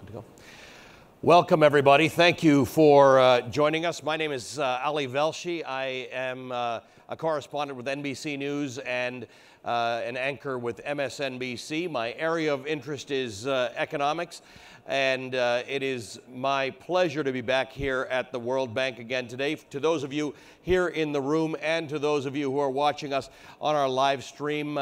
to go. Welcome, everybody. Thank you for joining us. My name is Ali Velshi. I am a correspondent with NBC News and an anchor with MSNBC. My area of interest is economics, and it is my pleasure to be back here at the World Bank again today. To those of you here in the room and to those of you who are watching us on our live stream,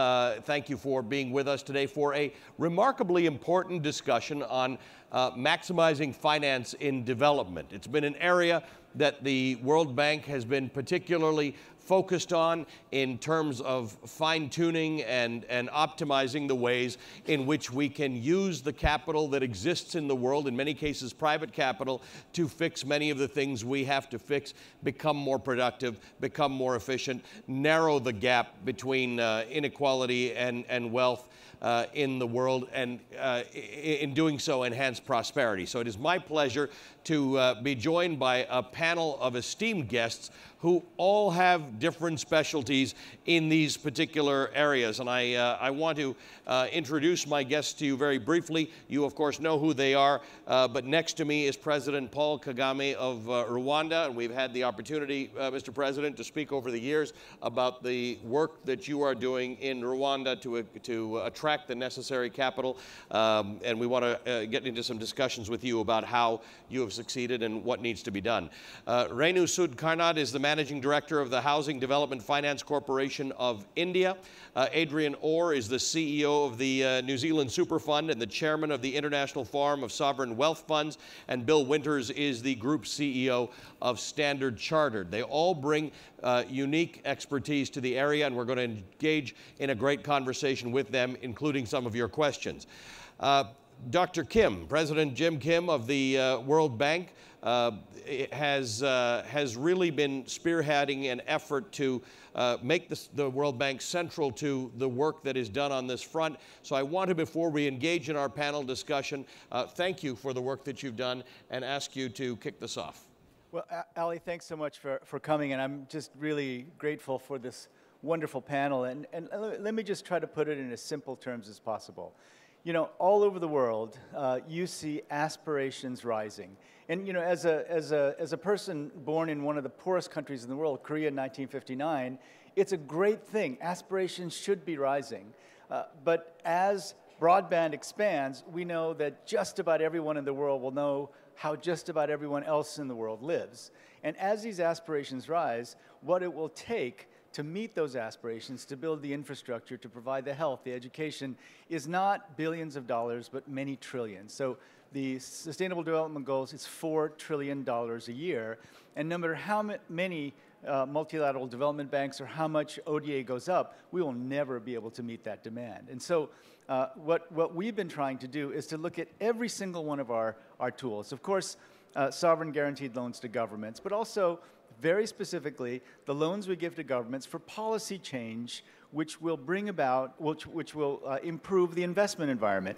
thank you for being with us today for a remarkably important discussion on maximizing finance in development. It's been an area that the World Bank has been particularly focused on in terms of fine-tuning and optimizing the ways in which we can use the capital that exists in the world, in many cases private capital, to fix many of the things we have to fix, become more productive, become more efficient, narrow the gap between inequality and wealth in the world, and in doing so enhance prosperity. So it is my pleasure to be joined by a panel of esteemed guests who all have different specialties in these particular areas. And I want to introduce my guests to you very briefly. You, of course, know who they are, but next to me is President Paul Kagame of Rwanda. And we've had the opportunity, Mr. President, to speak over the years about the work that you are doing in Rwanda to attract the necessary capital. And we want to get into some discussions with you about how you have succeeded and what needs to be done. Renu Sud Karnad is the Managing Director of the Housing Development Finance Corporation of India. Adrian Orr is the CEO of the New Zealand Super Fund and the Chairman of the International Forum of Sovereign Wealth Funds. And Bill Winters is the Group CEO of Standard Chartered. They all bring unique expertise to the area, and we're going to engage in a great conversation with them, including some of your questions. Dr. Kim, President Jim Kim of the World Bank, has really been spearheading an effort to make the World Bank central to the work that is done on this front. So I want to, before we engage in our panel discussion, thank you for the work that you've done and ask you to kick this off. Well, Ali, thanks so much for coming, and I'm just really grateful for this wonderful panel. And let me just try to put it in as simple terms as possible. You know, all over the world, you see aspirations rising. And, you know, as a person born in one of the poorest countries in the world, Korea in 1959, it's a great thing. Aspirations should be rising. But as broadband expands, we know that just about everyone in the world will know how just about everyone else in the world lives. And as these aspirations rise, what it will take to meet those aspirations, to build the infrastructure, to provide the health, the education, is not billions of dollars, but many trillions. So the Sustainable Development Goals is $4 trillion a year. And no matter how many multilateral development banks or how much ODA goes up, we will never be able to meet that demand. And so what we've been trying to do is to look at every single one of our tools. Of course, sovereign guaranteed loans to governments, but also very specifically, the loans we give to governments for policy change, which will bring about, which will improve the investment environment.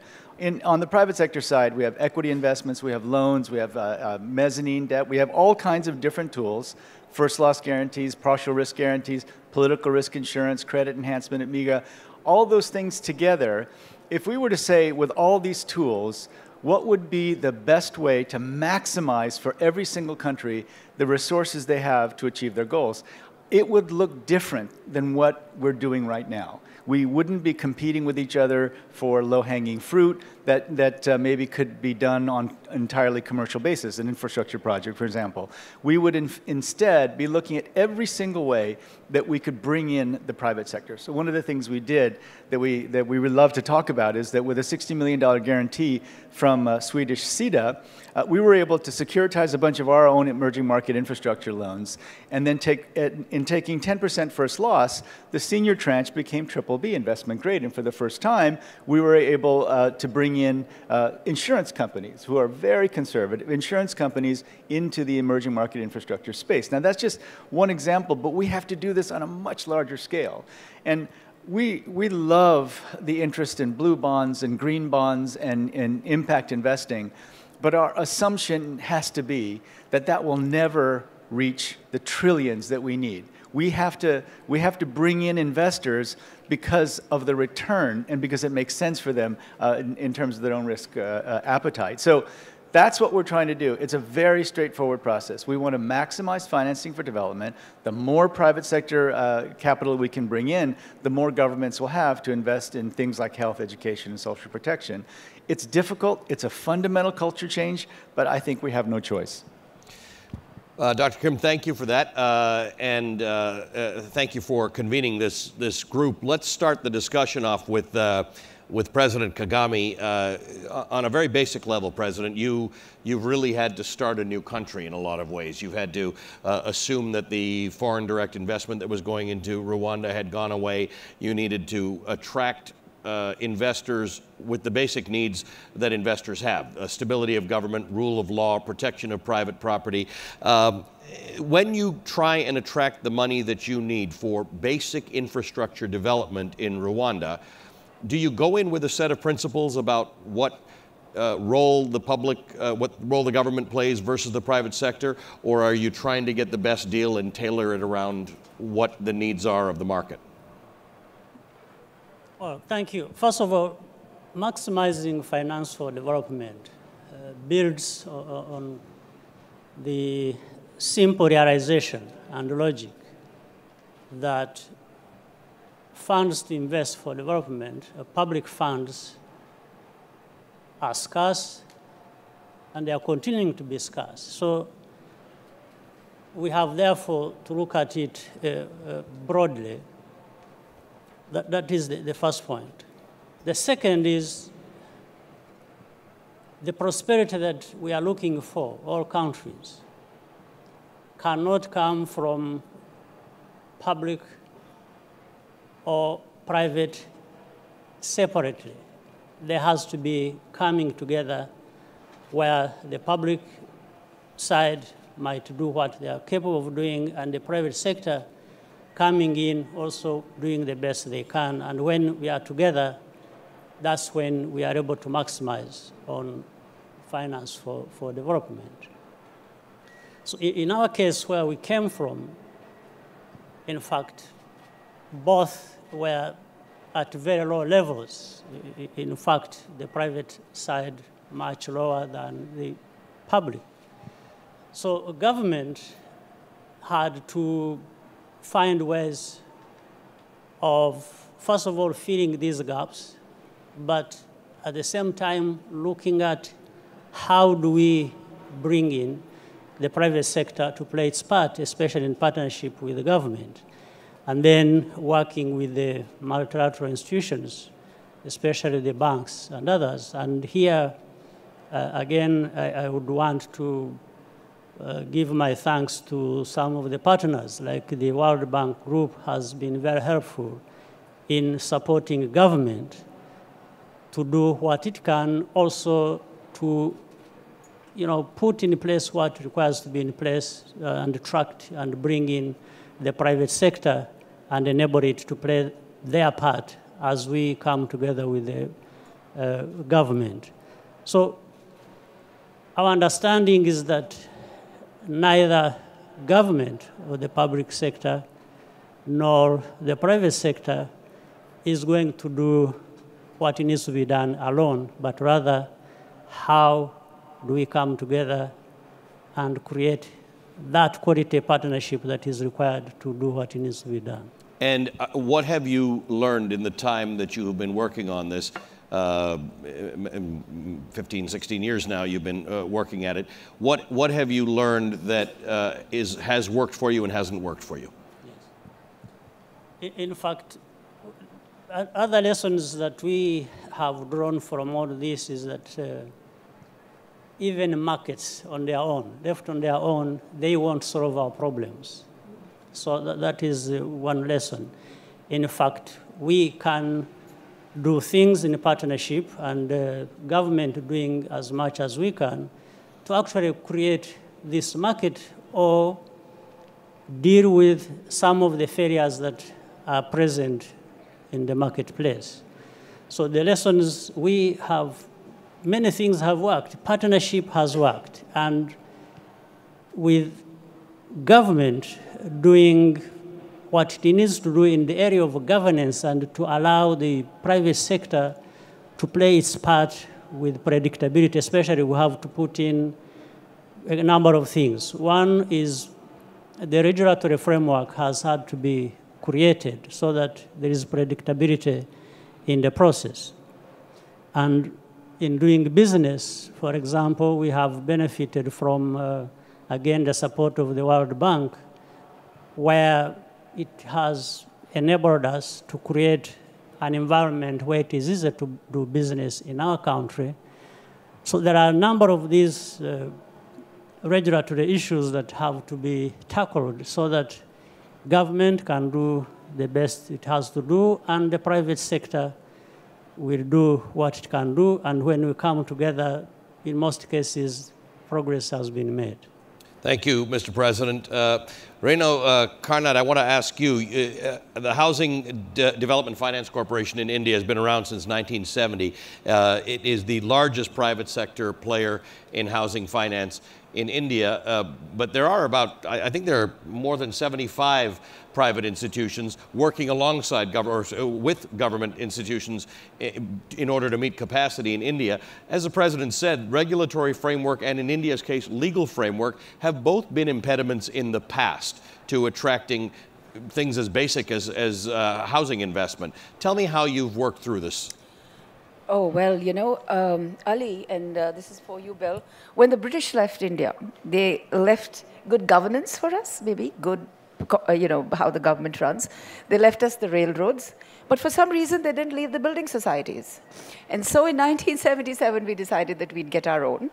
On the private sector side, we have equity investments, we have loans, we have mezzanine debt, we have all kinds of different tools, first loss guarantees, partial risk guarantees, political risk insurance, credit enhancement at MIGA, all those things together. If we were to say, with all these tools, what would be the best way to maximize for every single country the resources they have to achieve their goals? It would look different than what we're doing right now. We wouldn't be competing with each other for low-hanging fruit that maybe could be done on an entirely commercial basis, an infrastructure project, for example. We would instead be looking at every single way that we could bring in the private sector. So one of the things we did that we would love to talk about is that with a $60 million guarantee from Swedish SIDA, we were able to securitize a bunch of our own emerging market infrastructure loans, and then in taking 10% first loss, the senior tranche became BBB investment grade, and for the first time, we were able to bring in insurance companies who are very conservative, insurance companies into the emerging market infrastructure space. Now that's just one example, but we have to do this on a much larger scale. And we love the interest in blue bonds and green bonds and impact investing, but our assumption has to be that that will never reach the trillions that we need. We have to bring in investors because of the return and because it makes sense for them in terms of their own risk appetite. So that's what we're trying to do. It's a very straightforward process. We want to maximize financing for development. The more private sector capital we can bring in, the more governments will have to invest in things like health, education, and social protection. It's difficult. It's a fundamental culture change, but I think we have no choice. Dr. Kim, thank you for that, and thank you for convening this group. Let's start the discussion off with President Kagame. On a very basic level, President, you've really had to start a new country in a lot of ways. You've had to assume that the foreign direct investment that was going into Rwanda had gone away. You needed to attract investors with the basic needs that investors have: stability of government, rule of law, protection of private property. When you try and attract the money that you need for basic infrastructure development in Rwanda, do you go in with a set of principles about what role the government plays versus the private sector, or are you trying to get the best deal and tailor it around what the needs are of the market? Well, thank you. First of all, maximizing finance for development builds on the simple realization and logic that funds to invest for development, public funds, are scarce, and they are continuing to be scarce. So we have, therefore, to look at it broadly. That is the first point. The second is the prosperity that we are looking for, all countries, cannot come from public or private separately. There has to be coming together where the public side might do what they are capable of doing, and the private sector coming in, also doing the best they can. And when we are together, that's when we are able to maximize on finance for development. So in our case, where we came from, in fact, both were at very low levels. In fact, the private side much lower than the public. So government had to find ways of, first of all, filling these gaps, but at the same time looking at how do we bring in the private sector to play its part, especially in partnership with the government, and then working with the multilateral institutions, especially the banks and others. And here, again, I would want to give my thanks to some of the partners, like the World Bank Group has been very helpful in supporting government to do what it can, also to put in place what requires to be in place and attract and bring in the private sector and enable it to play their part as we come together with the government. So our understanding is that neither government or the public sector nor the private sector is going to do what needs to be done alone, but rather how do we come together and create that quality partnership that is required to do what needs to be done. And what have you learned in the time that you have been working on this? 15, 16 years now you've been working at it. What have you learned that has worked for you and hasn't worked for you? Yes. In fact, other lessons that we have drawn from all this is that even markets on their own, left on their own, they won't solve our problems. So that is one lesson. In fact, we can do things in partnership, and government doing as much as we can to actually create this market or deal with some of the failures that are present in the marketplace. So the lessons we have, many things have worked. Partnership has worked. And with government doing what it needs to do in the area of governance and to allow the private sector to play its part with predictability. Especially, we have to put in a number of things. One is the regulatory framework has had to be created so that there is predictability in the process. And in doing business, for example, we have benefited from, again, the support of the World Bank, where it has enabled us to create an environment where it is easier to do business in our country. So there are a number of these regulatory issues that have to be tackled so that government can do the best it has to do, and the private sector will do what it can do. And when we come together, in most cases, progress has been made. Thank you, Mr. President. Reno Karnad, I want to ask you, the Housing Development Finance Corporation in India has been around since 1970. It is the largest private sector player in housing finance in India, but there are about, I think there are more than 75 private institutions working alongside with government institutions in order to meet capacity in India. As the President said, regulatory framework and, in India's case, legal framework have both been impediments in the past to attracting things as basic as housing investment. Tell me how you've worked through this. Oh, well, you know, Ali, and this is for you, Bill, when the British left India, they left good governance for us, maybe, good, you know, how the government runs. They left us the railroads, but for some reason, they didn't leave the building societies. And so in 1977, we decided that we'd get our own,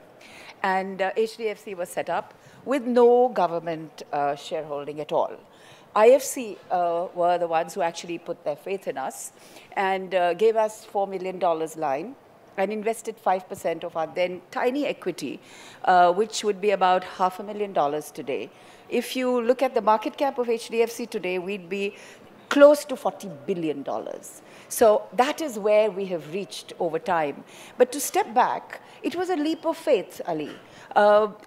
and HDFC was set up with no government shareholding at all. IFC were the ones who actually put their faith in us and gave us $4 million line and invested 5% of our then tiny equity, which would be about $500,000 today. If you look at the market cap of HDFC today, we'd be close to $40 billion. So that is where we have reached over time. But to step back, it was a leap of faith, Ali.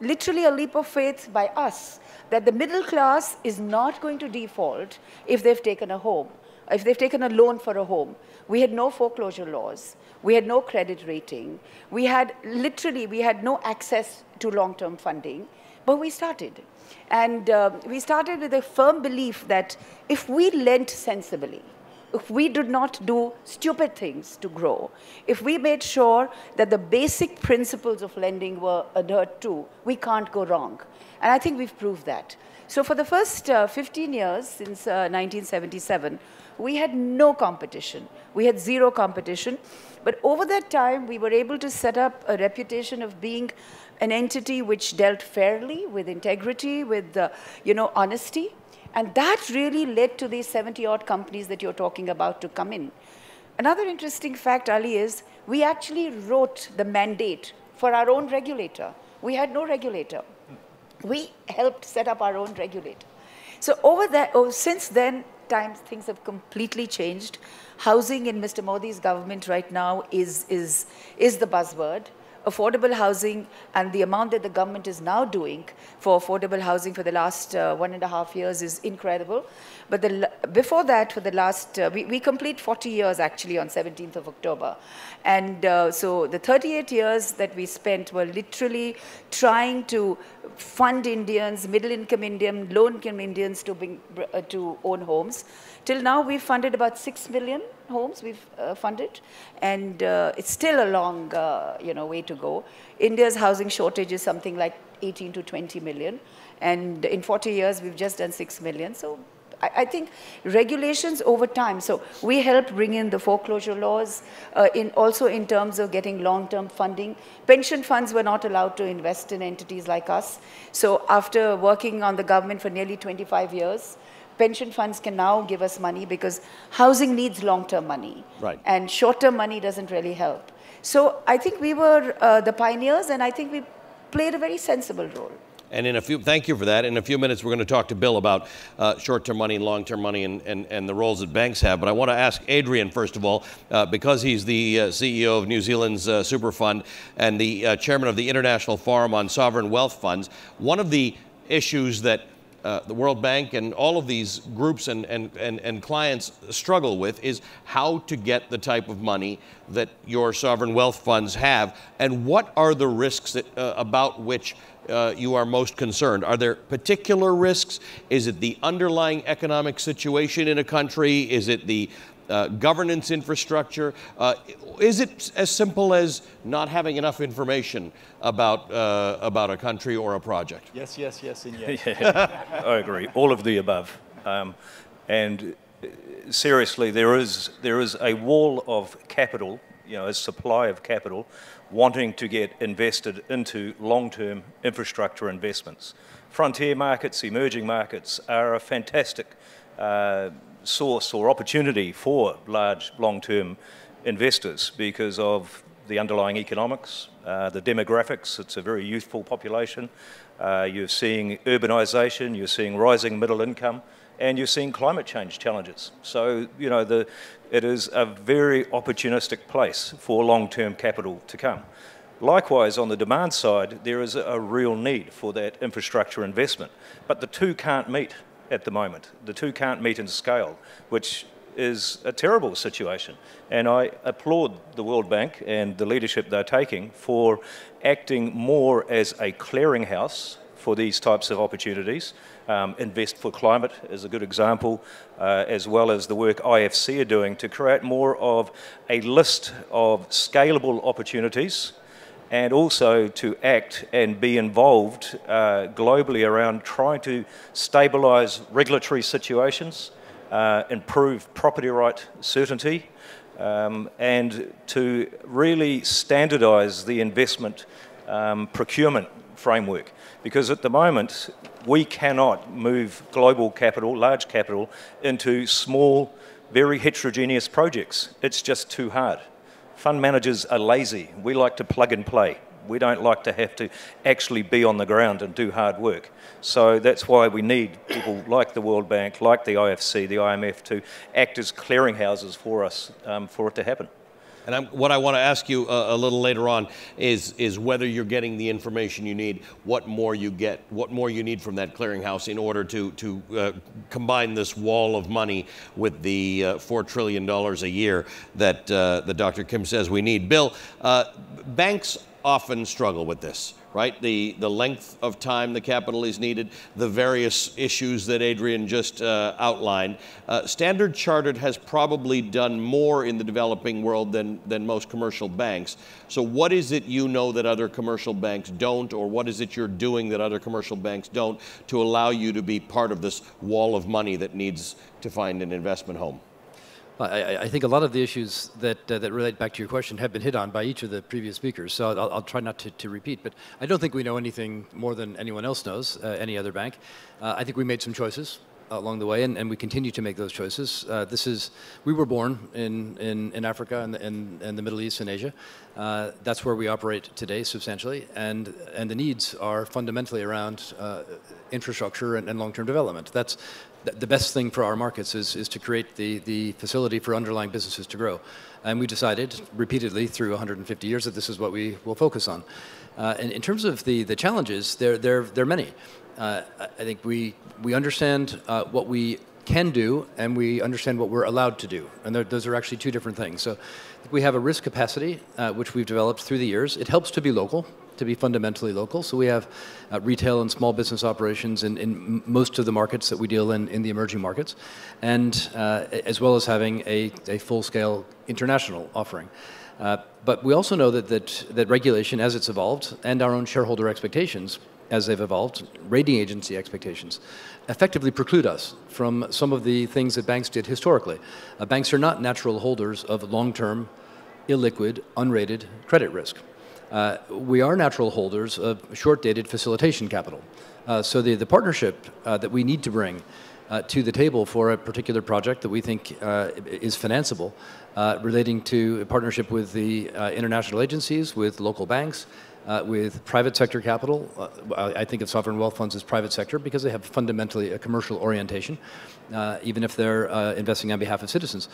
Literally a leap of faith by us, that the middle class is not going to default if they've taken a home, if they've taken a loan for a home. We had no foreclosure laws. We had no credit rating. We had no access to long-term funding, but we started. And we started with a firm belief that if we lent sensibly, if we did not do stupid things to grow, if we made sure that the basic principles of lending were adhered to, we can't go wrong. And I think we've proved that. So for the first 15 years, since 1977, we had no competition. We had zero competition. But over that time, we were able to set up a reputation of being an entity which dealt fairly, with integrity, with honesty. And that really led to these 70-odd companies that you're talking about to come in. Another interesting fact, Ali, is we actually wrote the mandate for our own regulator. We had no regulator. We helped set up our own regulator. So since then, things have completely changed. Housing in Mr. Modi's government right now is the buzzword. Affordable housing and the amount that the government is now doing for affordable housing for the last 1.5 years is incredible. But before that, for the last, we complete 40 years actually on 17th of October. And so the 38 years that we spent were literally trying to fund Indians, middle-income Indians, low-income Indians to own homes. Till now, we've funded about 6 million homes we've funded, and it's still a long way to go. India's housing shortage is something like 18 to 20 million, and in 40 years, we've just done 6 million. So I think regulations over time. So we helped bring in the foreclosure laws, also in terms of getting long-term funding. Pension funds were not allowed to invest in entities like us. So after working on the government for nearly 25 years, pension funds can now give us money because housing needs long-term money. Right. And short-term money doesn't really help. So I think we were the pioneers, and I think we played a very sensible role. And thank you for that. In a few minutes, we're going to talk to Bill about short-term money and long-term money and the roles that banks have. But I want to ask Adrian, first of all, because he's the CEO of New Zealand's Super Fund and the chairman of the International Forum on Sovereign Wealth Funds, one of the issues that the World Bank and all of these groups and clients struggle with is how to get the type of money that your sovereign wealth funds have, and what are the risks that, about which you are most concerned? Are there particular risks? Is it the underlying economic situation in a country? Is it the governance infrastructure? Is it as simple as not having enough information about a country or a project? Yes, yes, yes, and yes. Yeah, I agree. All of the above. And seriously, there is a wall of capital, a supply of capital, wanting to get invested into long-term infrastructure investments. Frontier markets, emerging markets are a fantastic source or opportunity for large long-term investors because of the underlying economics, the demographics. It's a very youthful population. You're seeing urbanisation, you're seeing rising middle income, and you're seeing climate change challenges. So, it is a very opportunistic place for long-term capital to come. Likewise, on the demand side, there is a real need for that infrastructure investment, but the two can't meet at the moment. The two can't meet in scale, which is a terrible situation. And I applaud the World Bank and the leadership they're taking for acting more as a clearinghouse for these types of opportunities. Invest for Climate is a good example, as well as the work IFC are doing to create more of a list of scalable opportunities, and also to act and be involved globally around trying to stabilise regulatory situations, improve property right certainty, and to really standardise the investment procurement framework. Because at the moment, we cannot move global capital, large capital, into small, very heterogeneous projects. It's just too hard. Fund managers are lazy. We like to plug and play. We don't like to have to actually be on the ground and do hard work. So that's why we need people like the World Bank, like the IFC, the IMF, to act as clearinghouses for us, for it to happen. And what I want to ask you a little later on is whether you're getting the information you need, what more you get, what more you need from that clearinghouse in order to combine this wall of money with the $4 trillion a year that Dr. Kim says we need. Bill, banks often struggle with this, right? The length of time the capital is needed, the various issues that Adrian just outlined. Standard Chartered has probably done more in the developing world than most commercial banks. So what is it you know that other commercial banks don't, or what is it you're doing that other commercial banks don't to allow you to be part of this wall of money that needs to find an investment home? I think a lot of the issues that relate back to your question have been hit on by each of the previous speakers, so I'll try not to repeat, but I don't think we know anything more than anyone else knows, any other bank. I think we made some choices along the way, and we continue to make those choices. We were born in Africa and the Middle East and Asia. That's where we operate today substantially, and the needs are fundamentally around infrastructure and long-term development. That's the best thing for our markets is to create the facility for underlying businesses to grow. And we decided repeatedly through 150 years that this is what we will focus on. And in terms of the challenges, there are many. I think we understand what we can do, and we understand what we're allowed to do. And those are actually two different things. So we have a risk capacity, which we've developed through the years. It helps to be local, to be fundamentally local. So we have retail and small business operations in most of the markets that we deal in the emerging markets, and as well as having a full-scale international offering. But we also know that regulation, as it's evolved, and our own shareholder expectations, as they've evolved, rating agency expectations, effectively preclude us from some of the things that banks did historically. Banks are not natural holders of long-term, illiquid, unrated credit risk. We are natural holders of short-dated facilitation capital. So the partnership that we need to bring to the table for a particular project that we think is financeable, relating to a partnership with the international agencies, with local banks, with private sector capital. I think of sovereign wealth funds as private sector because they have fundamentally a commercial orientation, even if they're investing on behalf of citizens.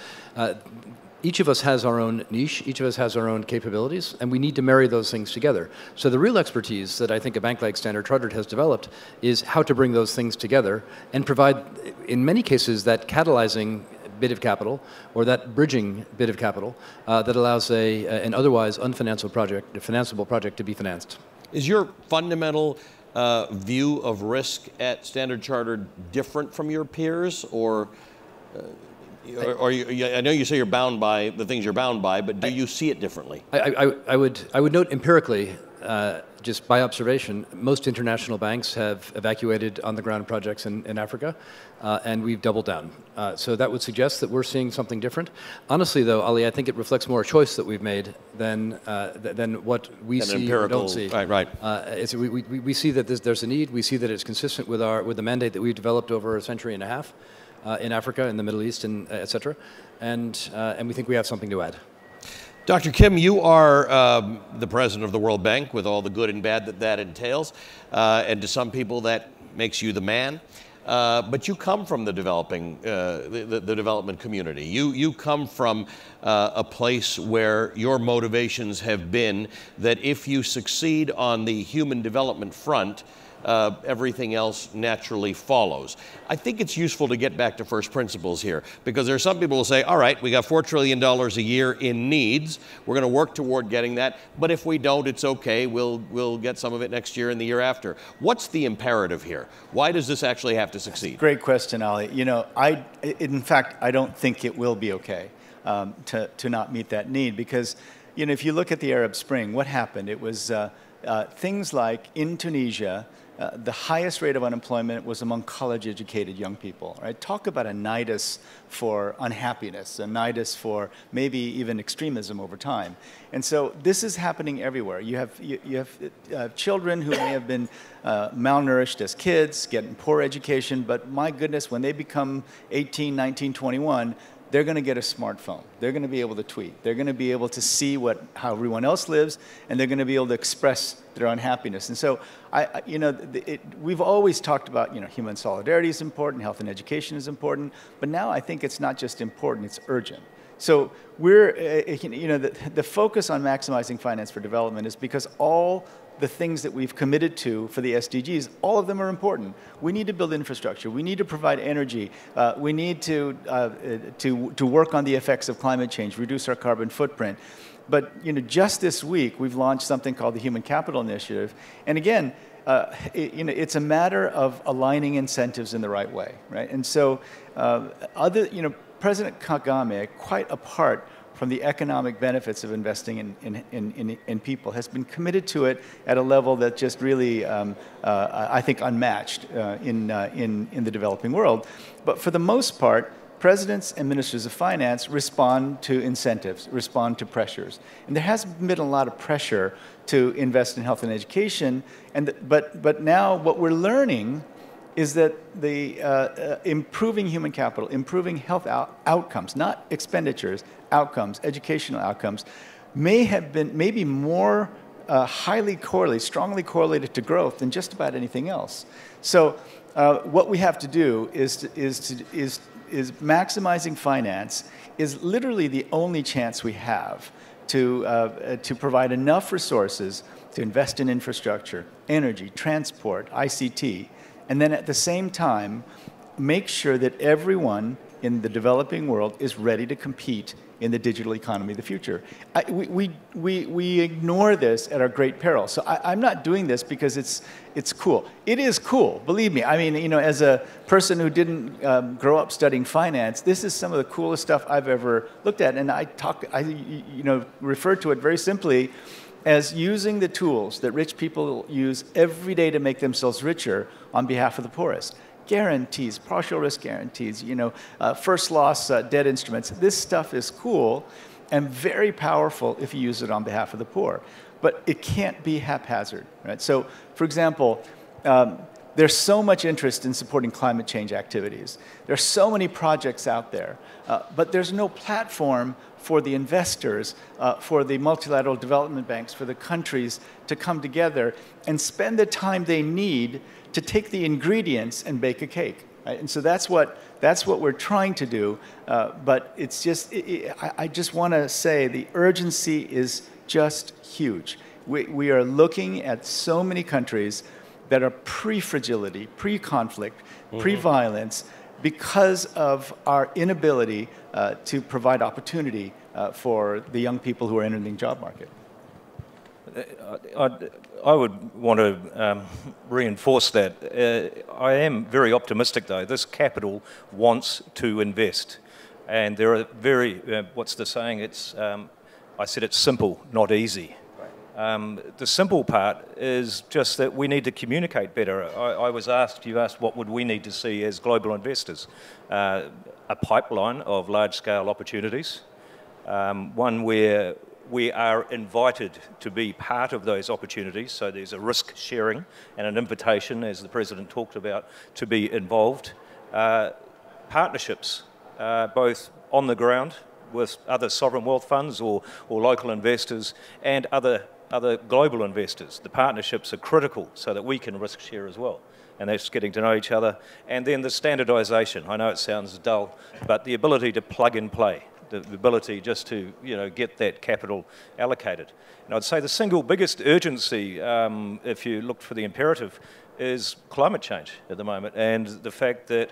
each of us has our own niche, each of us has our own capabilities, and we need to marry those things together. So the real expertise that I think a bank like Standard Chartered has developed is how to bring those things together and provide, in many cases, that catalyzing bit of capital or that bridging bit of capital that allows an otherwise financeable project to be financed. Is your fundamental view of risk at Standard Chartered different from your peers, or I know you say you're bound by the things you're bound by, but do you see it differently? I would note empirically, just by observation, most international banks have evacuated on-the-ground projects in Africa, and we've doubled down. So that would suggest that we're seeing something different. Honestly, though, Ali, I think it reflects more a choice that we've made than what we see or don't see. Right. We see that there's a need. We see that it's consistent with the mandate that we've developed over a century and a half in Africa, in the Middle East, and et cetera. And we think we have something to add. Dr. Kim, you are the president of the World Bank, with all the good and bad that entails, and to some people that makes you the man. But you come from the development community. You come from a place where your motivations have been that if you succeed on the human development front, everything else naturally follows. I think it's useful to get back to first principles here, because there are some people who say, all right, we got $4 trillion a year in needs. We're going to work toward getting that. But if we don't, it's okay. We'll get some of it next year and the year after. What's the imperative here? Why does this actually have to succeed? Great question, Ali. You know, in fact, I don't think it will be okay to not meet that need, because, you know, if you look at the Arab Spring, what happened? It was things like in Tunisia, the highest rate of unemployment was among college-educated young people. Right? Talk about a nidus for unhappiness, a nidus for maybe even extremism over time. And so this is happening everywhere. You have children who may have been malnourished as kids, getting poor education, but my goodness, when they become 18, 19, 21, they're going to get a smartphone. They're going to be able to tweet. They're going to be able to see how everyone else lives, and they're going to be able to express their unhappiness. And so, we've always talked about, human solidarity is important, health and education is important, but now I think it's not just important, it's urgent. So the focus on maximizing finance for development is because all the things that we've committed to for the SDGs, all of them are important. We need to build infrastructure. We need to provide energy. We need to work on the effects of climate change, reduce our carbon footprint. But just this week, we've launched something called the Human Capital Initiative. And again, it's a matter of aligning incentives in the right way, right? And so, President Kagame, quite apart from the economic benefits of investing in people, has been committed to it at a level that just really, I think, unmatched in the developing world. But for the most part, presidents and ministers of finance respond to incentives, respond to pressures. And there has been a lot of pressure to invest in health and education, but now what we're learning is that the improving human capital, improving health outcomes, not expenditures, outcomes, educational outcomes, may be more highly correlated, strongly correlated to growth than just about anything else. So what we have to do is maximizing finance is literally the only chance we have to provide enough resources to invest in infrastructure, energy, transport, ICT, and then at the same time, make sure that everyone in the developing world is ready to compete in the digital economy of the future. We ignore this at our great peril. So I'm not doing this because it's cool. It is cool, believe me. I mean, as a person who didn't grow up studying finance, this is some of the coolest stuff I've ever looked at. And I refer to it very simply as using the tools that rich people use every day to make themselves richer on behalf of the poorest. Guarantees, partial risk guarantees, first loss debt instruments. This stuff is cool and very powerful if you use it on behalf of the poor. But it can't be haphazard, right? So, for example, there's so much interest in supporting climate change activities. There's so many projects out there, but there's no platform for the investors, for the multilateral development banks, for the countries to come together and spend the time they need to take the ingredients and bake a cake. right? And so that's what we're trying to do. But it's just, I just want to say the urgency is just huge. We are looking at so many countries that are pre-fragility, pre-conflict, pre-violence, because of our inability to provide opportunity for the young people who are entering the job market. I would want to reinforce that. I am very optimistic, though. This capital wants to invest. And there are what's the saying? I said it's simple, not easy. The simple part is just that we need to communicate better. You asked what would we need to see as global investors? A pipeline of large-scale opportunities, one where we are invited to be part of those opportunities, so there's a risk sharing and an invitation, as the President talked about, to be involved. Partnerships, both on the ground with other sovereign wealth funds or local investors and other global investors. The partnerships are critical so that we can risk share as well. And that's getting to know each other. And then the standardisation. I know it sounds dull, but the ability to plug and play, the ability just to get that capital allocated. And I'd say the single biggest urgency, if you look for the imperative, is climate change at the moment, and the fact that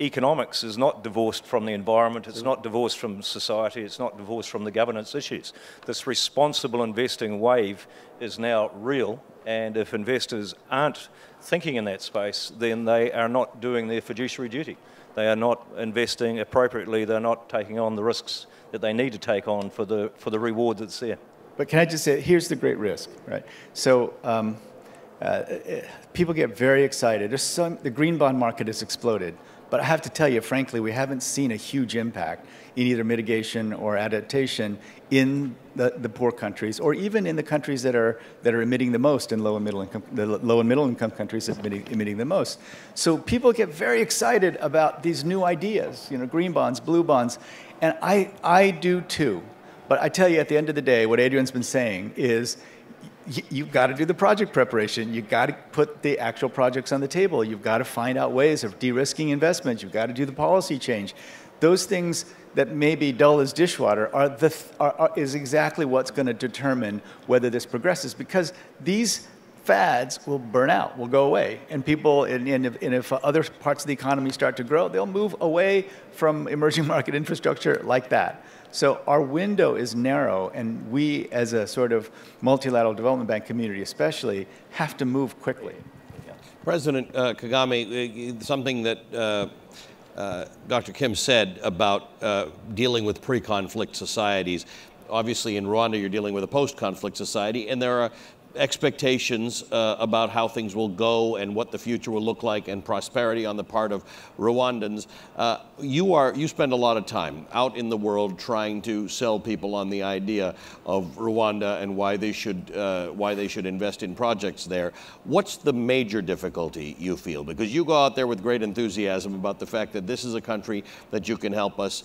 economics is not divorced from the environment, it's not divorced from society, it's not divorced from the governance issues. This responsible investing wave is now real, and if investors aren't thinking in that space, then they are not doing their fiduciary duty. They are not investing appropriately, they're not taking on the risks that they need to take on for the reward that's there. But can I just say, here's the great risk, right? So people get very excited. The green bond market has exploded. But I have to tell you, frankly, we haven't seen a huge impact in either mitigation or adaptation in the poor countries, or even in the countries that are emitting the most, in low and middle income countries emitting the most. So people get very excited about these new ideas, green bonds, blue bonds, and I do too. But I tell you, at the end of the day, what Adrian's been saying is, you've got to do the project preparation. You've got to put the actual projects on the table. You've got to find out ways of de-risking investments. You've got to do the policy change. Those things that may be dull as dishwater is exactly what's going to determine whether this progresses, because these fads will burn out, will go away. And people, and if other parts of the economy start to grow, they'll move away from emerging market infrastructure like that. So our window is narrow, and we, as a sort of multilateral development bank community especially, have to move quickly. Yeah. President Kagame, something that Dr. Kim said about dealing with pre-conflict societies. Obviously, in Rwanda, you're dealing with a post-conflict society, and there are expectations about how things will go and what the future will look like, and prosperity on the part of Rwandans. You spend a lot of time out in the world trying to sell people on the idea of Rwanda and why they should invest in projects there. What's the major difficulty you feel? Because you go out there with great enthusiasm about the fact that this is a country that you can help us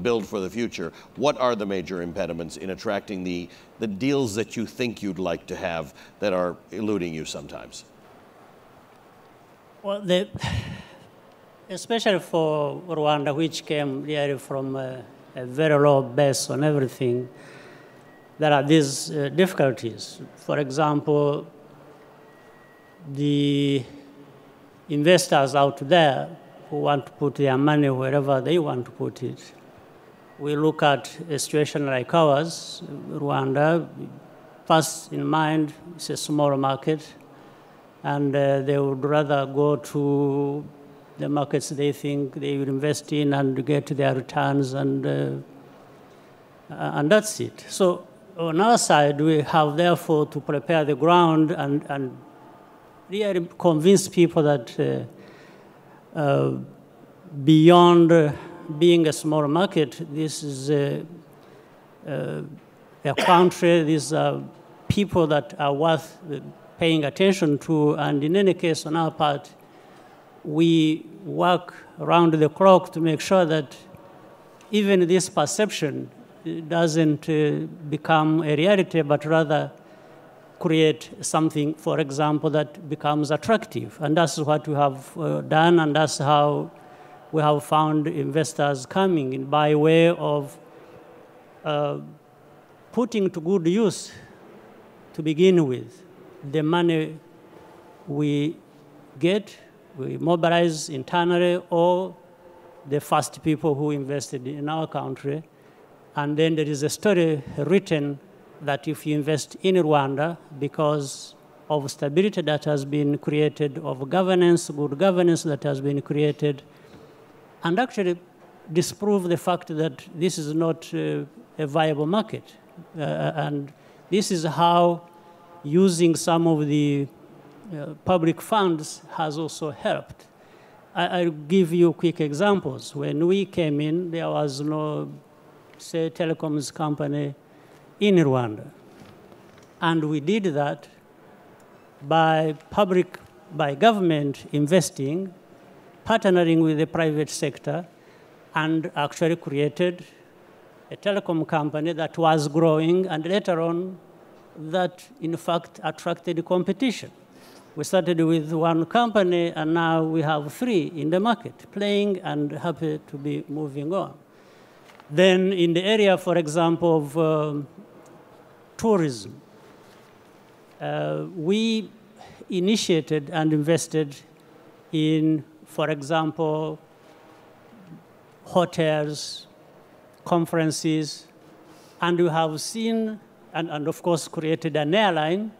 build for the future. What are the major impediments in attracting the deals that you think you'd like to have that are eluding you sometimes? Well, especially for Rwanda, which came really from a very low base on everything, there are these difficulties. For example, the investors out there who want to put their money wherever they want to put it. We look at a situation like ours, Rwanda, first in mind, it's a small market, and they would rather go to the markets they think they will invest in and get their returns, and that's it. So on our side, we have therefore to prepare the ground and really convince people that beyond being a small market, this is a country, these are people that are worth paying attention to, and in any case, on our part, we work around the clock to make sure that even this perception doesn't become a reality, but rather create something, for example, that becomes attractive. And that's what we have done, and that's how we have found investors coming in by way of putting to good use, to begin with, the money we get, we mobilize internally, or the first people who invested in our country. And then there is a story written that if you invest in Rwanda, because of stability that has been created, of governance, good governance that has been created, and actually disprove the fact that this is not a viable market. And this is how using some of the public funds has also helped. I'll give you quick examples. When we came in, there was no, say, telecoms company in Rwanda. And we did that by government investing, partnering with the private sector, and actually created a telecom company that was growing, and later on, that in fact attracted competition. We started with one company, and now we have 3 in the market, playing and happy to be moving on. Then in the area, for example, of tourism, we initiated and invested in, for example, hotels, conferences, and we have seen, and of course created an airline,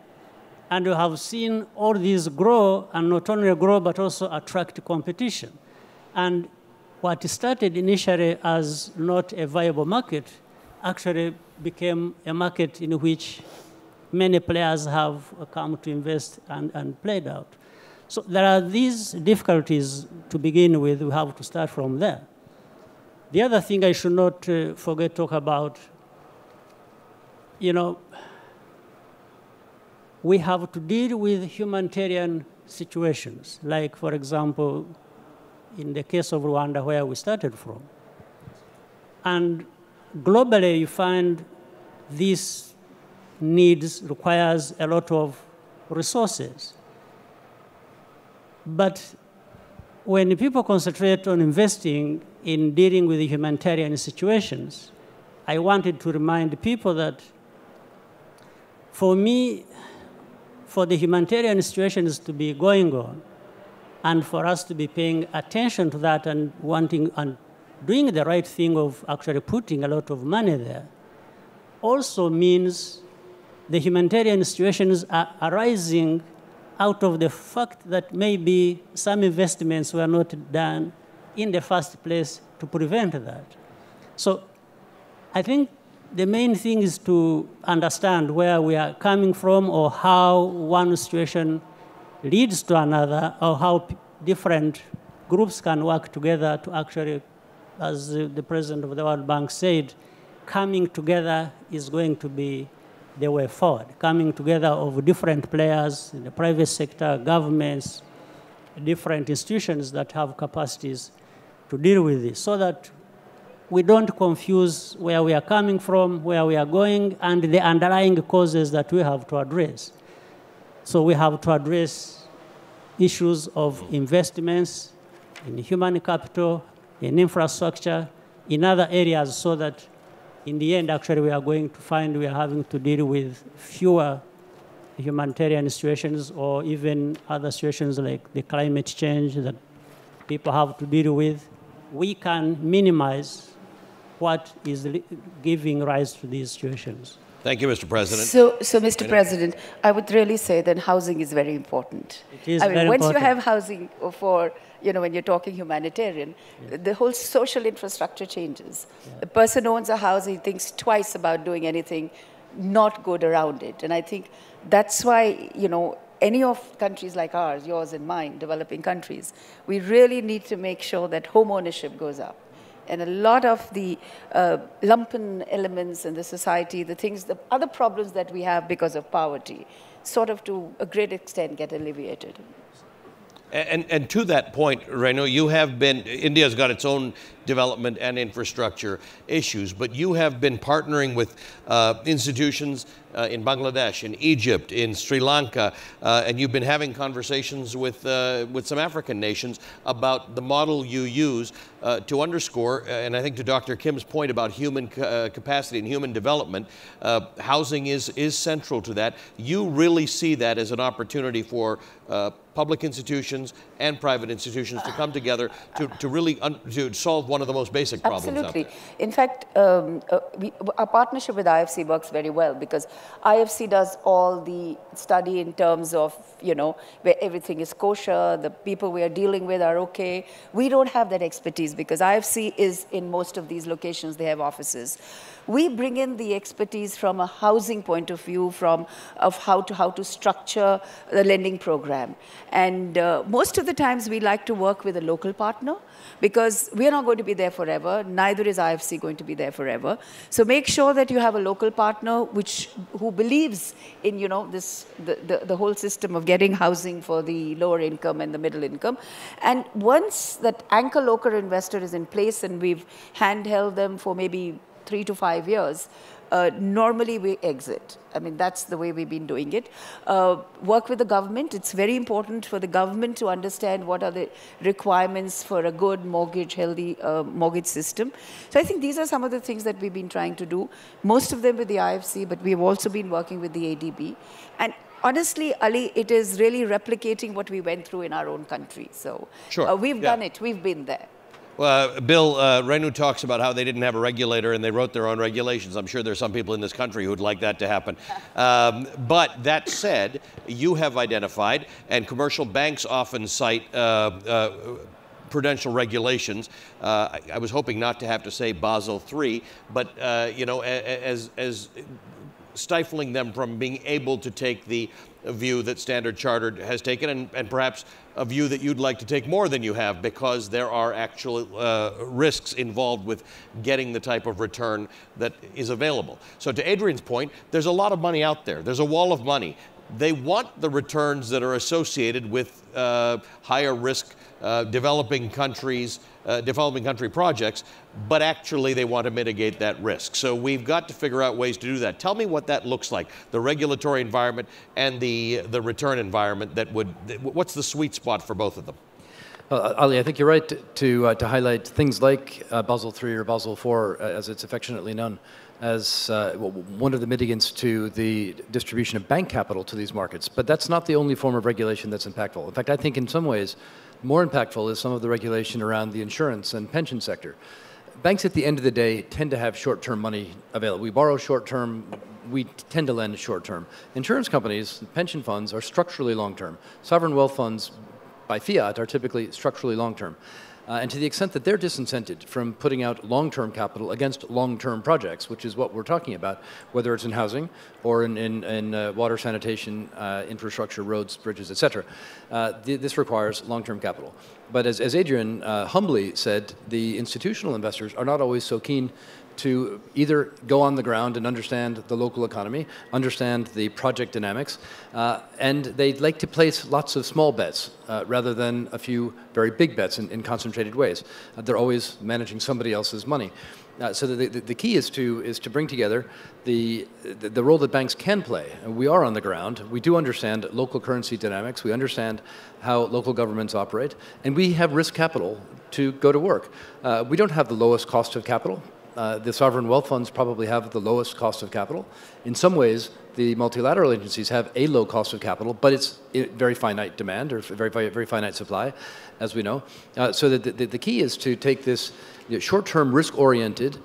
and we have seen all these grow, and not only grow, but also attract competition. And what started initially as not a viable market actually became a market in which many players have come to invest and played out. So there are these difficulties to begin with. We have to start from there. The other thing I should not forget to talk about, we have to deal with humanitarian situations, like, for example, in the case of Rwanda, where we started from. And globally, you find these needs requires a lot of resources. But when people concentrate on investing in dealing with the humanitarian situations, I wanted to remind people that for me, for the humanitarian situations to be going on, and for us to be paying attention to that and wanting and doing the right thing of actually putting a lot of money there, also means the humanitarian situations are arising out of the fact that maybe some investments were not done in the first place to prevent that. So I think the main thing is to understand where we are coming from, or how one situation leads to another, or how different groups can work together to actually, as the president of the World Bank said, coming together is going to be the way forward. Coming together of different players in the private sector, governments, different institutions that have capacities to deal with this, so that we don't confuse where we are coming from, where we are going, and the underlying causes that we have to address. So we have to address issues of investments in human capital, in infrastructure, in other areas, so that in the end, actually, we are going to find we are having to deal with fewer humanitarian situations, or even other situations like the climate change that people have to deal with. We can minimize what is giving rise to these situations. Thank you, Mr. President. So Mr. President, I would really say that housing is very important. It is I mean, very once important. you have housing for, when you're talking humanitarian, the whole social infrastructure changes. The person who owns a house, he thinks twice about doing anything not good around it. And I think that's why, any of countries like ours, yours and mine, developing countries, we really need to make sure that home ownership goes up. And a lot of the lumpen elements in the society, the other problems that we have because of poverty, sort of to a great extent get alleviated. And to that point, Renu, India's got its own development and infrastructure issues. But you have been partnering with institutions in Bangladesh, in Egypt, in Sri Lanka, and you've been having conversations with some African nations about the model you use to underscore, and I think to Dr. Kim's point about human capacity and human development, housing is central to that. You really see that as an opportunity for public institutions and private institutions to come together to really to solve one of the most basic problems out there. In fact, our partnership with IFC works very well because IFC does all the study in terms of, you know, where everything is kosher, the people we are dealing with are okay. We don't have that expertise because IFC is in most of these locations, they have offices. We bring in the expertise from a housing point of view, of how to structure the lending program. And most of the times we like to work with a local partner because we are not going to be there forever, neither is IFC going to be there forever. So make sure that you have a local partner who believes in, you know, the whole system of getting housing for the lower income and the middle income. And once that anchor local investor is in place and we've handheld them for maybe 3 to 5 years, normally we exit. I mean, that's the way we've been doing it. Work with the government. It's very important for the government to understand what are the requirements for a good mortgage, healthy mortgage system. So I think these are some of the things that we've been trying to do, most of them with the IFC, but we've also been working with the ADB. And honestly, Ali, it is really replicating what we went through in our own country. So we've done it. We've been there. Bill, Renu talks about how they didn't have a regulator and they wrote their own regulations. I'm sure there's some people in this country who would like that to happen. But that said, you have identified, and commercial banks often cite prudential regulations. I was hoping not to have to say Basel III, but you know, as stifling them from being able to take the view that Standard Chartered has taken, and perhaps a view that you'd like to take more than you have, because there are actual risks involved with getting the type of return that is available. So to Adrian's point, there's a lot of money out there. There's a wall of money. They want the returns that are associated with higher risk developing country projects, but actually they want to mitigate that risk. So we've got to figure out ways to do that. Tell me what that looks like, the regulatory environment and the return environment that would, what's the sweet spot for both of them? Ali, I think you're right to highlight things like Basel III or Basel IV, as it's affectionately known, as one of the mitigants to the distribution of bank capital to these markets. But that's not the only form of regulation that's impactful. In fact, I think in some ways, more impactful is some of the regulation around the insurance and pension sector. Banks at the end of the day tend to have short-term money available. We borrow short-term, we tend to lend short-term. Insurance companies, pension funds are structurally long-term. Sovereign wealth funds by fiat are typically structurally long-term. And to the extent that they're disincented from putting out long-term capital against long-term projects, which is what we're talking about, whether it's in housing or in water, sanitation, infrastructure, roads, bridges, et cetera, this requires long-term capital. But as Adrian humbly said, the institutional investors are not always so keen to either go on the ground and understand the local economy, understand the project dynamics, and they'd like to place lots of small bets rather than a few very big bets in concentrated ways. They're always managing somebody else's money. So the key is to bring together the role that banks can play. And we are on the ground. We do understand local currency dynamics. We understand how local governments operate. And we have risk capital to go to work. We don't have the lowest cost of capital. The sovereign wealth funds probably have the lowest cost of capital. In some ways, the multilateral agencies have a low cost of capital, but it's very finite demand or very finite supply, as we know. So the key is to take this short-term risk-oriented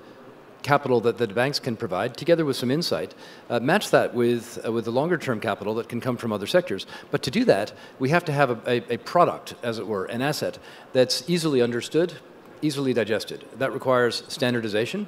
capital that the banks can provide, together with some insight, match that with the longer-term capital that can come from other sectors. But to do that, we have to have a product, as it were, an asset that's easily understood, easily digested. That requires standardization.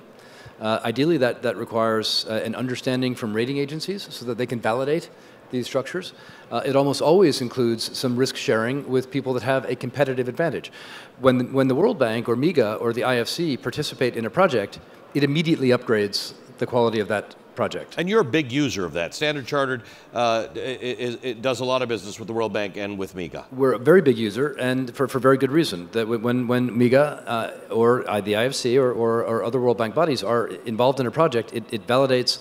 Ideally, that requires an understanding from rating agencies so that they can validate these structures. It almost always includes some risk sharing with people that have a competitive advantage. When the World Bank or MIGA or the IFC participate in a project, it immediately upgrades the quality of that project. And you're a big user of that. Standard Chartered it does a lot of business with the World Bank and with MIGA. We're a very big user, and for very good reason. That when MIGA or the IFC or other World Bank bodies are involved in a project, it validates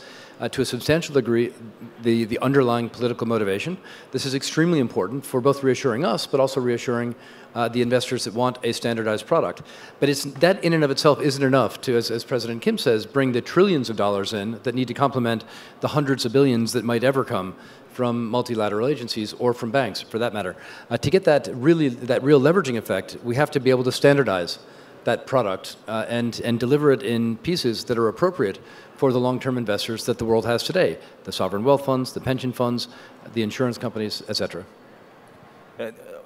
to a substantial degree the underlying political motivation. This is extremely important for both reassuring us, but also reassuring the investors that want a standardized product. But that in and of itself isn't enough to, as President Kim says, bring the trillions of dollars in that need to complement the hundreds of billions that might ever come from multilateral agencies or from banks, for that matter. To get that real leveraging effect, we have to be able to standardize that product and deliver it in pieces that are appropriate for the long-term investors that the world has today, the sovereign wealth funds, the pension funds, the insurance companies, et cetera.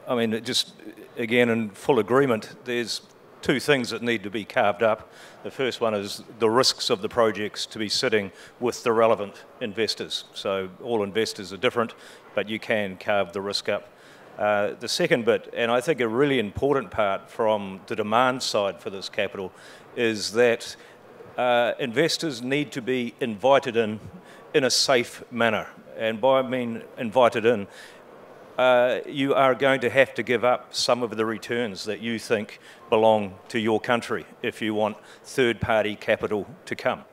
I mean, just again, in full agreement, there's two things that need to be carved up. The first one is the risks of the projects to be sitting with the relevant investors. So all investors are different, but you can carve the risk up. The second bit, and I think a really important part from the demand side for this capital, is that investors need to be invited in a safe manner. And by I mean invited in, you are going to have to give up some of the returns that you think belong to your country if you want third-party capital to come.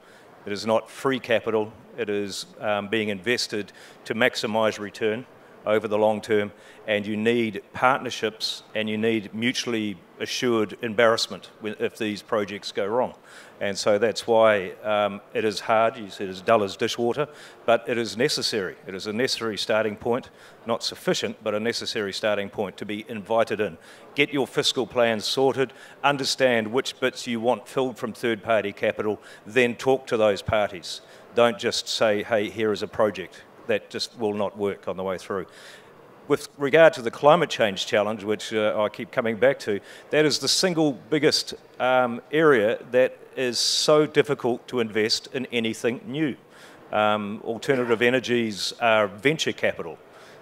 It is not free capital, it is being invested to maximise return over the long term, and you need partnerships and you need mutually assured embarrassment if these projects go wrong. And so that's why it is hard, you said it's dull as dishwater, but it is necessary. It is a necessary starting point, not sufficient, but a necessary starting point to be invited in. Get your fiscal plans sorted, understand which bits you want filled from third-party capital, then talk to those parties. Don't just say, hey, here is a project. That just will not work on the way through. With regard to the climate change challenge, which I keep coming back to, that is the single biggest area that is so difficult to invest in anything new. Alternative energies are venture capital.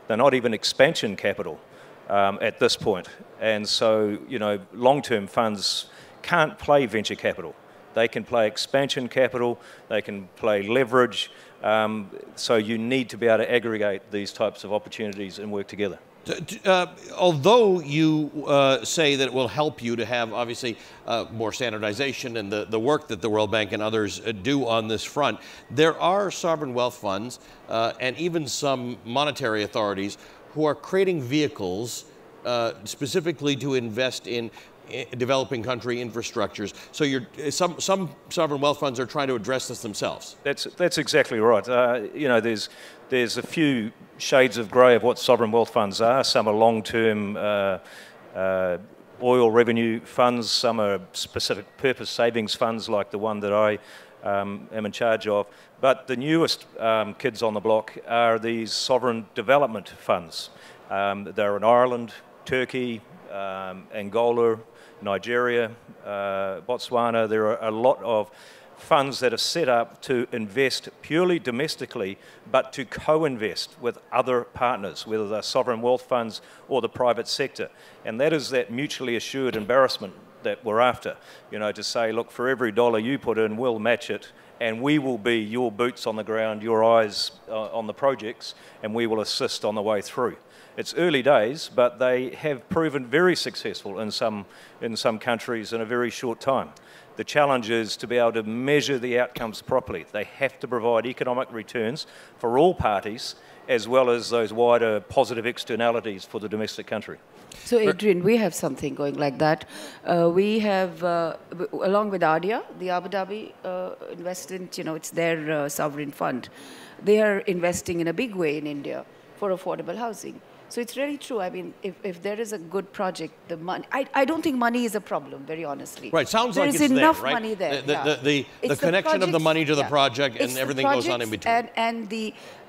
They're not even expansion capital at this point. And so, you know, long-term funds can't play venture capital. They can play expansion capital, they can play leverage, so you need to be able to aggregate these types of opportunities and work together. Although you say that it will help you to have, obviously, more standardization and the work that the World Bank and others do on this front, there are sovereign wealth funds and even some monetary authorities who are creating vehicles specifically to invest in developing country infrastructures. So some sovereign wealth funds are trying to address this themselves. That's exactly right. You know, there's a few shades of grey of what sovereign wealth funds are. Some are long-term oil revenue funds. Some are specific purpose savings funds like the one that I am in charge of. But the newest kids on the block are these sovereign development funds. They're in Ireland, Turkey, Angola, Nigeria, Botswana. There are a lot of funds that are set up to invest purely domestically, but to co-invest with other partners, whether they're sovereign wealth funds or the private sector. And that is that mutually assured embarrassment that we're after. You know, to say, look, for every dollar you put in, we'll match it, and we will be your boots on the ground, your eyes on the projects, and we will assist on the way through. It's early days, but they have proven very successful in some countries in a very short time. The challenge is to be able to measure the outcomes properly. They have to provide economic returns for all parties, as well as those wider positive externalities for the domestic country. So, Adrian, we have something going like that. We have, along with ADIA, the Abu Dhabi investment, you know, it's their sovereign fund. They are investing in a big way in India for affordable housing. So it's really true. I mean, if there is a good project, the money, I don't think money is a problem, very honestly. Right, sounds like it's there. There's enough right? money there. The connection of the money to the project and everything goes on in between.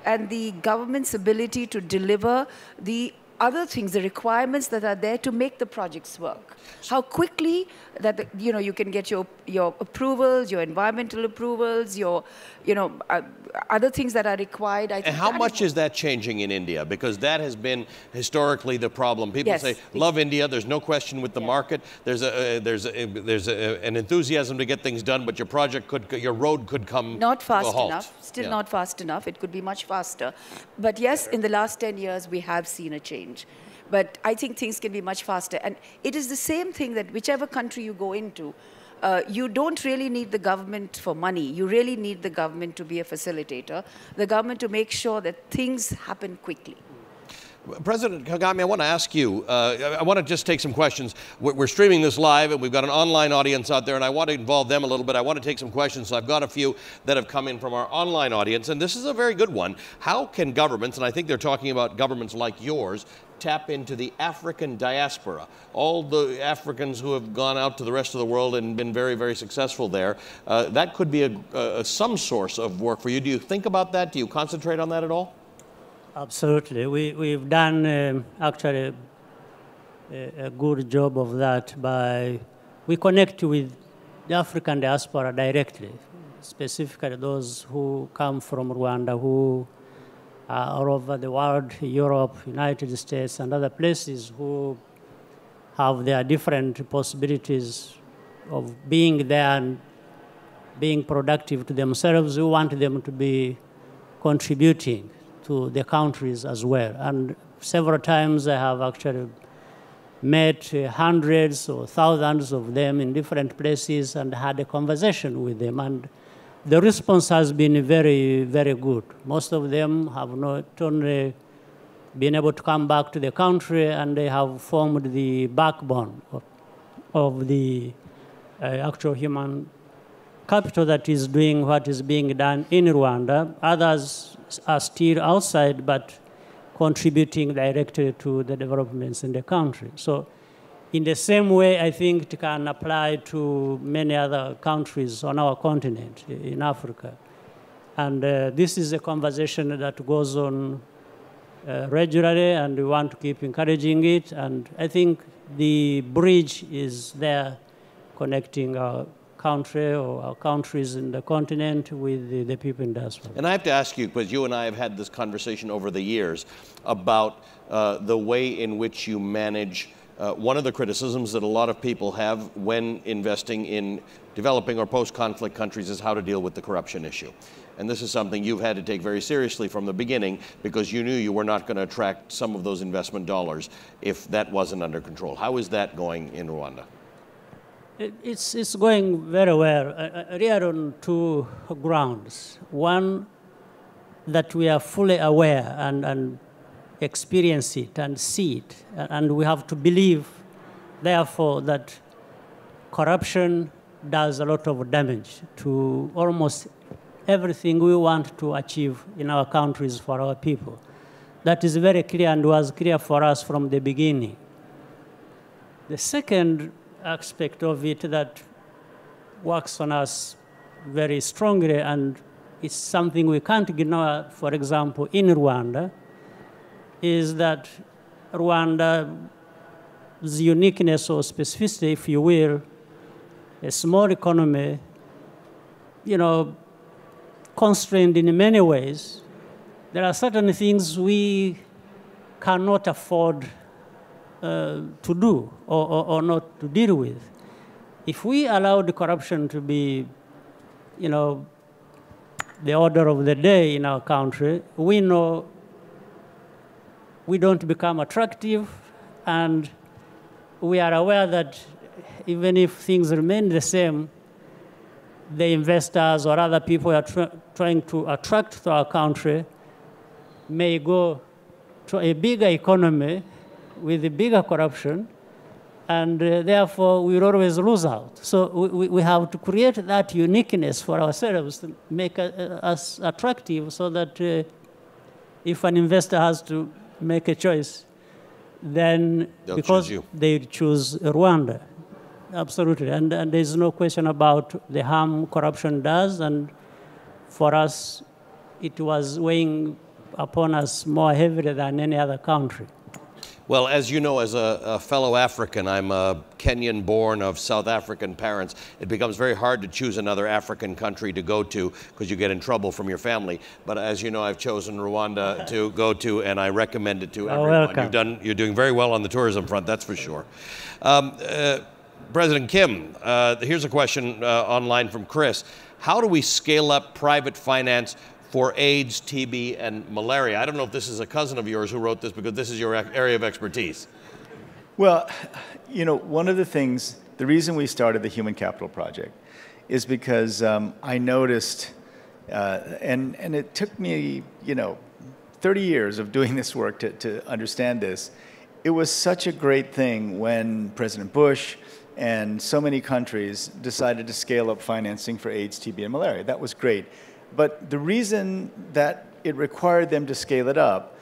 And the government's ability to deliver the other things, the requirements that are there to make the projects work. How quickly that you can get your approvals, your environmental approvals, your other things that are required. I think and how much is that changing in India? Because that has been historically the problem. People say love India. There's no question with the market. There's an enthusiasm to get things done, but your road could come not fast to a halt. enough. Still not fast enough. It could be much faster. But yes, in the last 10 years we have seen a change. But I think things can be much faster. And it is the same thing that whichever country you go into, you don't really need the government for money. You really need the government to be a facilitator, the government to make sure that things happen quickly. President Kagame, I want to ask you, I want to just take some questions. We're streaming this live, and we've got an online audience out there, and I want to involve them a little bit. I want to take some questions, so I've got a few that have come in from our online audience, and this is a very good one. How can governments, and I think they're talking about governments like yours, tap into the African diaspora, all the Africans who have gone out to the rest of the world and been very, very successful there? That could be some source of work for you. Do you think about that? Do you concentrate on that at all? Absolutely. We've done actually a good job of that we connect with the African diaspora directly, specifically those who come from Rwanda, who all over the world, Europe, United States, and other places, who have their different possibilities of being there and being productive to themselves. We want them to be contributing to the countries as well. And several times I have actually met hundreds or thousands of them in different places and had a conversation with them. And the response has been very, very good. Most of them have not only been able to come back to the country, and they have formed the backbone of the actual human capital that is doing what is being done in Rwanda. Others are still outside, but contributing directly to the developments in the country. So in the same way, I think it can apply to many other countries on our continent, in Africa. And this is a conversation that goes on regularly, and we want to keep encouraging it. And I think the bridge is there connecting our country or our countries in the continent with the people in diaspora. And I have to ask you, because you and I have had this conversation over the years about the way in which you manage one of the criticisms that a lot of people have when investing in developing or post-conflict countries is how to deal with the corruption issue. And this is something you've had to take very seriously from the beginning, because you knew you were not going to attract some of those investment dollars if that wasn't under control. How is that going in Rwanda? It's going very well, really on two grounds. One, that we are fully aware and experience it and see it. And we have to believe, therefore, that corruption does a lot of damage to almost everything we want to achieve in our countries for our people. That is very clear and was clear for us from the beginning. The second aspect of it that works on us very strongly, and it's something we can't ignore, for example, in Rwanda, is that Rwanda's uniqueness or specificity, if you will, a small economy, constrained in many ways. There are certain things we cannot afford to do or not to deal with. If we allow the corruption to be, the order of the day in our country, we know we don't become attractive, and we are aware that even if things remain the same, the investors or other people are trying to attract to our country may go to a bigger economy with a bigger corruption, and therefore we will always lose out. So we have to create that uniqueness for ourselves to make us attractive, so that if an investor has to make a choice, then they choose Rwanda. Absolutely, and there's no question about the harm corruption does, and for us, it was weighing upon us more heavily than any other country. Well, as you know, as a fellow African, I'm a Kenyan born of South African parents. It becomes very hard to choose another African country to go to because you get in trouble from your family. But as you know, I've chosen Rwanda to go to, and I recommend it to everyone. Welcome. You're doing very well on the tourism front, that's for sure. President Kim, here's a question online from Chris. How do we scale up private finance for AIDS, TB, and malaria? I don't know if this is a cousin of yours who wrote this because this is your area of expertise. Well, you know, one of the things, the reason we started the Human Capital Project is because I noticed, and it took me, 30 years of doing this work to understand this. It was such a great thing when President Bush and so many countries decided to scale up financing for AIDS, TB, and malaria. That was great. But the reason that it required them to scale it up,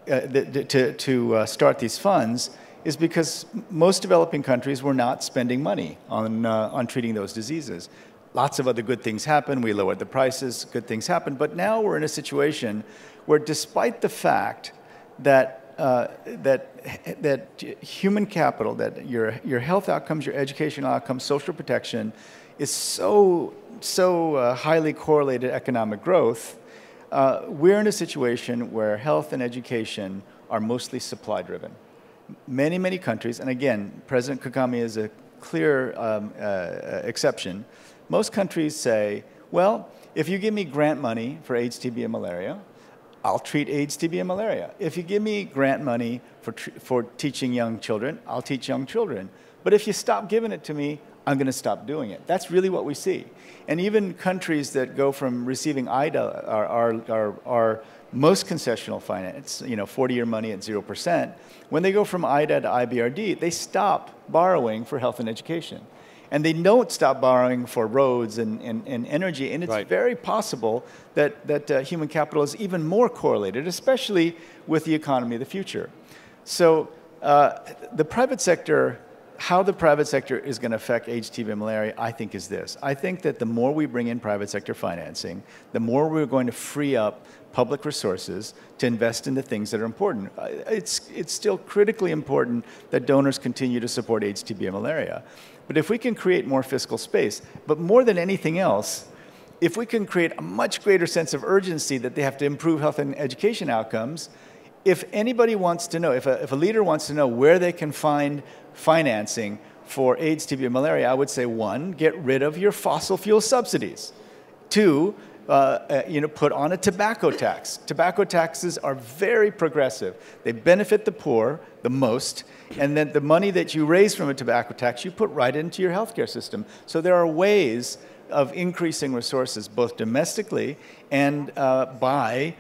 to start these funds, is because most developing countries were not spending money on treating those diseases. Lots of other good things happened. We lowered the prices. Good things happened. But now we're in a situation where, despite the fact that that human capital, that your health outcomes, your educational outcomes, social protection, is so highly correlated to economic growth, we're in a situation where health and education are mostly supply-driven. Many countries, and again, President Kagame is a clear exception. Most countries say, well, if you give me grant money for AIDS, TB, and malaria, I'll treat AIDS, TB, and malaria. If you give me grant money for teaching young children, I'll teach young children. But if you stop giving it to me, I'm going to stop doing it. That's really what we see. And even countries that go from receiving IDA are most concessional finance, 40-year money at 0%. When they go from IDA to IBRD, they stop borrowing for health and education. And they don't stop borrowing for roads and energy. And it's very possible that human capital is even more correlated, especially with the economy of the future. So the private sector, how the private sector is going to affect AIDS, TB, and malaria, I think is this. I think that the more we bring in private sector financing, the more we're going to free up public resources to invest in the things that are important. It's still critically important that donors continue to support AIDS, TB, and malaria. But if we can create more fiscal space, but more than anything else, if we can create a much greater sense of urgency that they have to improve health and education outcomes, if anybody wants to know, if a leader wants to know where they can find financing for AIDS, TB, and malaria, I would say, 1, get rid of your fossil fuel subsidies. 2, put on a tobacco tax. Tobacco taxes are very progressive. They benefit the poor the most, and then the money that you raise from a tobacco tax, you put right into your healthcare system. So there are ways of increasing resources, both domestically and by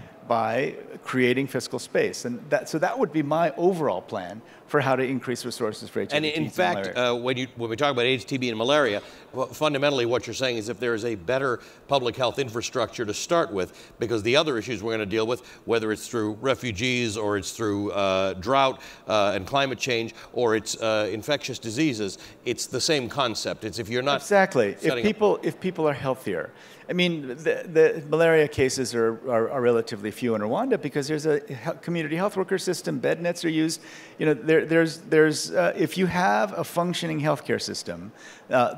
creating fiscal space. And so that would be my overall plan for how to increase resources for HIV. And in fact, when we talk about AIDS, TB, and malaria, fundamentally what you're saying is if there is a better public health infrastructure to start with, because the other issues we're going to deal with, whether it's through refugees or it's through drought and climate change or it's infectious diseases, it's the same concept. It's if you're not exactly if people are healthier. I mean, the malaria cases are relatively few in Rwanda because there's a community health worker system. Bed nets are used. If you have a functioning healthcare system,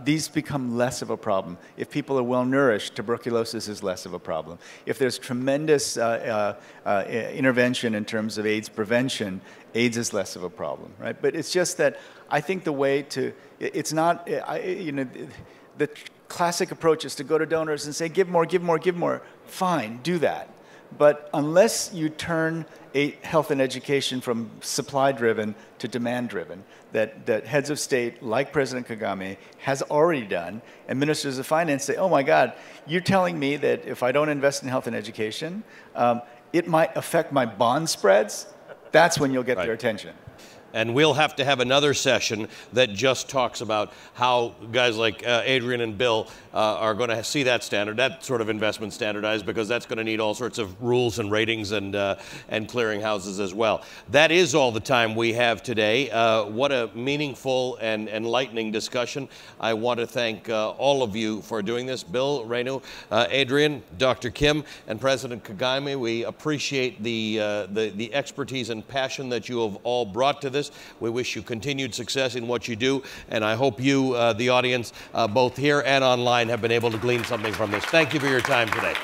these become less of a problem. If people are well nourished, tuberculosis is less of a problem. If there's tremendous intervention in terms of AIDS prevention, AIDS is less of a problem, right? But it's just that I think the way to it's not the classic approach is to go to donors and say, give more, give more, give more. Fine, do that. But unless you turn health and education from supply-driven to demand-driven, that heads of state like President Kagame has already done, and ministers of finance say, oh my God, you're telling me that if I don't invest in health and education, it might affect my bond spreads? That's when you'll get their attention. And we'll have to have another session that just talks about how guys like Adrian and Bill are going to see that standard, that sort of investment standardized, because that's going to need all sorts of rules and ratings and clearinghouses as well. That is all the time we have today. What a meaningful and enlightening discussion. I want to thank all of you for doing this. Bill, Renu, Adrian, Dr. Kim, and President Kagame, we appreciate the expertise and passion that you have all brought to this. We wish you continued success in what you do, and I hope you, the audience, both here and online, have been able to glean something from this. Thank you for your time today.